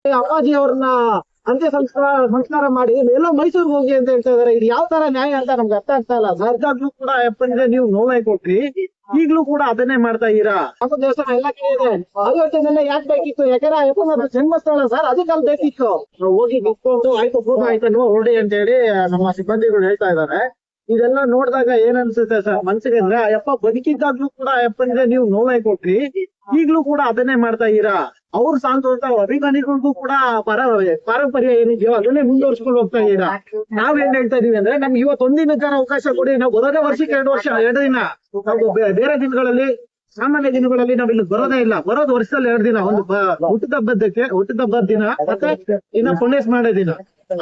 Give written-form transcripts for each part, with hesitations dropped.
ಅಪ್ಪಾಜಿ ಅವ್ರನ್ನ ಅಂತ್ಯ ಸಂಸ್ಕಾರ ಮಾಡಿ ಎಲ್ಲೋ ಮೈಸೂರಿಗೆ ಹೋಗಿ ಅಂತ ಹೇಳ್ತಾ ಇದಾರೆ. ಇದು ಯಾವ ತರ ನ್ಯಾಯ ಅಂತ ನಮ್ಗೆ ಅರ್ಥ ಆಗ್ತಾ ಇಲ್ಲ. ಸರ್ಕಾರಕ್ಕೂ ಕೂಡ ಯಾಕಂದ್ರೆ ನೀವು ನೋವೈ ಕೊಟ್ರಿ, ಈಗ್ಲೂ ಕೂಡ ಅದನ್ನೇ ಮಾಡ್ತಾ ಇದೀರಾ. ನಮ್ಮ ದೇವಸ್ಥಾನ ಎಲ್ಲ ಕಡೆ ಇದೆ, ಅಯೋಧ್ಯೆನೆಲ್ಲ ಯಾಕೆ ಬೇಕಿತ್ತು? ಯಾಕಂದ್ರೆ ಅಯ್ಯಪ್ಪನ ಜನ್ಮಸ್ಥಳ ಸರ್, ಅದಕ್ಕಲ್ಲಿ ಬೇಕಿತ್ತು. ಹೋಗಿ ನಿಂತ್ಕೊಂಡು ಆಯ್ತು ಫೋಟೋ ಆಯ್ತು ಹೊರಡಿ ಅಂತ ಹೇಳಿ ನಮ್ಮ ಸಿಬ್ಬಂದಿಗಳು ಹೇಳ್ತಾ ಇದಾರೆ. ಇದೆಲ್ಲ ನೋಡಿದಾಗ ಏನ್ ಅನ್ಸುತ್ತೆ ಸರ್ ಮನ್ಸಿಗೆ ಅಂದ್ರೆ, ಅಯ್ಯಪ್ಪ ಬದುಕಿದ್ದಾಗ್ಲೂ ಕೂಡ ಅಯ್ಯಪ್ಪನಿಗೆ ನೀವು ನೋವೈ ಕೊಟ್ರಿ, ಈಗ್ಲೂ ಕೂಡ ಅದನ್ನೇ ಮಾಡ್ತಾ ಇದೀರಾ. ಅವ್ರು ಸಾಂತ ಅಭಿಮಾನಿಗಳಿಗೂ ಕೂಡ ಪಾರಂಪರ್ಯ ಏನಿದೆಯೋ ಅದನ್ನೇ ಮುಂದುವರ್ಸ್ಕೊಂಡು ಹೋಗ್ತಾ ಇದೀರಾ. ನಾವ್ ಏನ್ ಹೇಳ್ತಾ ಇದೀವಿ ಅಂದ್ರೆ, ನಮ್ಗೆ ಇವತ್ತು ಒಂದಿನ ಅವಕಾಶ ಕೊಡಿ. ನಾವು ಬರೋದೇ ವರ್ಷಕ್ಕೆ 2 ದಿನ. ನಾವು ಬೇರೆ ದಿನಗಳಲ್ಲಿ, ಸಾಮಾನ್ಯ ದಿನಗಳಲ್ಲಿ ನಾವ್ ಇಲ್ಲಿ ಬರೋದೇ ಇಲ್ಲ. ಬರೋದು ವರ್ಷದಲ್ಲಿ 2 ದಿನ, ಒಂದು ಹುಟ್ಟುಹಬ್ಬದ ದಿನ ಮತ್ತೆ ಇನ್ನ ಪುಣ್ಯಸ್ ಮಾಡೋ ದಿನ.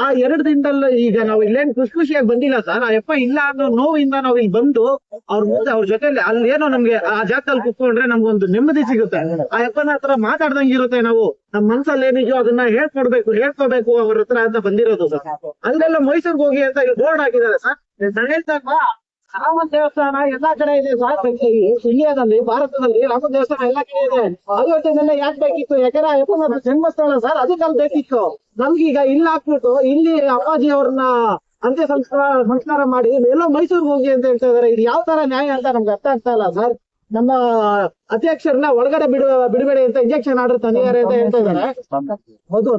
ಆ 2 ದಿನದಲ್ಲಿ ಈಗ ನಾವು ಇಲ್ಲೇನ್ ಖುಷಿಯಾಗಿ ಬಂದಿಲ್ಲ ಸರ್. ಆ ಯಪ್ಪ ಇಲ್ಲ ಅನ್ನೋ ನೋವಿಂದ ನಾವ್ ಇಲ್ಲಿ ಬಂದು ಅವ್ರ ಮುಂದೆ ಅವ್ರ ಜೊತೆಲಿ ಅಲ್ಲಿ ಏನೋ ನಮ್ಗೆ ಆ ಜಾಗದಲ್ಲಿ ಕುತ್ಕೊಂಡ್ರೆ ನಮ್ಗೊಂದು ನೆಮ್ಮದಿ ಸಿಗುತ್ತೆ. ಆ ಯಪ್ಪನ ಹತ್ರ ಮಾತಾಡ್ದಂಗೆ ಇರುತ್ತೆ. ನಾವು ನಮ್ ಮನ್ಸಲ್ಲಿ ಏನಿದೆಯೋ ಅದನ್ನ ಹೇಳ್ಕೋಬೇಕು ಅವ್ರ ಹತ್ರ ಅಂತ ಬಂದಿರೋದು ಸರ್. ಅಲ್ಲೆಲ್ಲ ಮೈಸೂರಿಗೆ ಹೋಗಿ ಅಂತ ಬೋರ್ಡ್ ಹಾಕಿದ್ದಾರೆ ಸರ್. ನಾನು ಹೇಳ್ದಾಗ ರಾಮ ದೇವಸ್ಥಾನ ಎಲ್ಲಾ ಕಡೆ ಇದೆ ಸರ್. ಇಂಡಿಯಾದಲ್ಲಿ, ಭಾರತದಲ್ಲಿ ರಾಮ ದೇವಸ್ಥಾನ ಎಲ್ಲಾ ಕಡೆ ಇದೆ. ಅಯೋಧ್ಯೆನೆಲ್ಲ ಯಾಕೆ ಬೇಕಿತ್ತು? ಯಾಕಂದ್ರೆ ಅಯ್ಯಪ್ಪನ ಜನ್ಮಸ್ಥಳ ಸರ್, ಅದಕ್ಕಲ್ಲಿ ಬೇಕಿತ್ತು. ನಮ್ಗೀಗ ಇಲ್ಲಿ ಹಾಕ್ಬಿಟ್ಟು ಇಲ್ಲಿ ಅಪ್ಪಾಜಿ ಅವ್ರನ್ನ ಅಂತ್ಯ ಸಂಸ್ಕಾರ ಮಾಡಿ ಎಲ್ಲೋ ಮೈಸೂರಿಗೆ ಹೋಗಿ ಅಂತ ಹೇಳ್ತಾ ಇದಾರೆ. ಇದು ಯಾವ ತರ ನ್ಯಾಯ ಅಂತ ನಮ್ಗೆ ಅರ್ಥ ಆಗ್ತಾ ಇಲ್ಲ ಸರ್. ನಮ್ಮ ಅಧ್ಯಕ್ಷರನ್ನ ಒಳಗಡೆ ಬಿಡಬೇಡಿ ಅಂತ ಇಂಜೆಕ್ಷನ್ ಆರ್ಡರ್ ತಂದಿದ್ದಾರೆ ಅಂತ ಹೇಳ್ತಾ ಇದಾರೆ. ಹೌದು.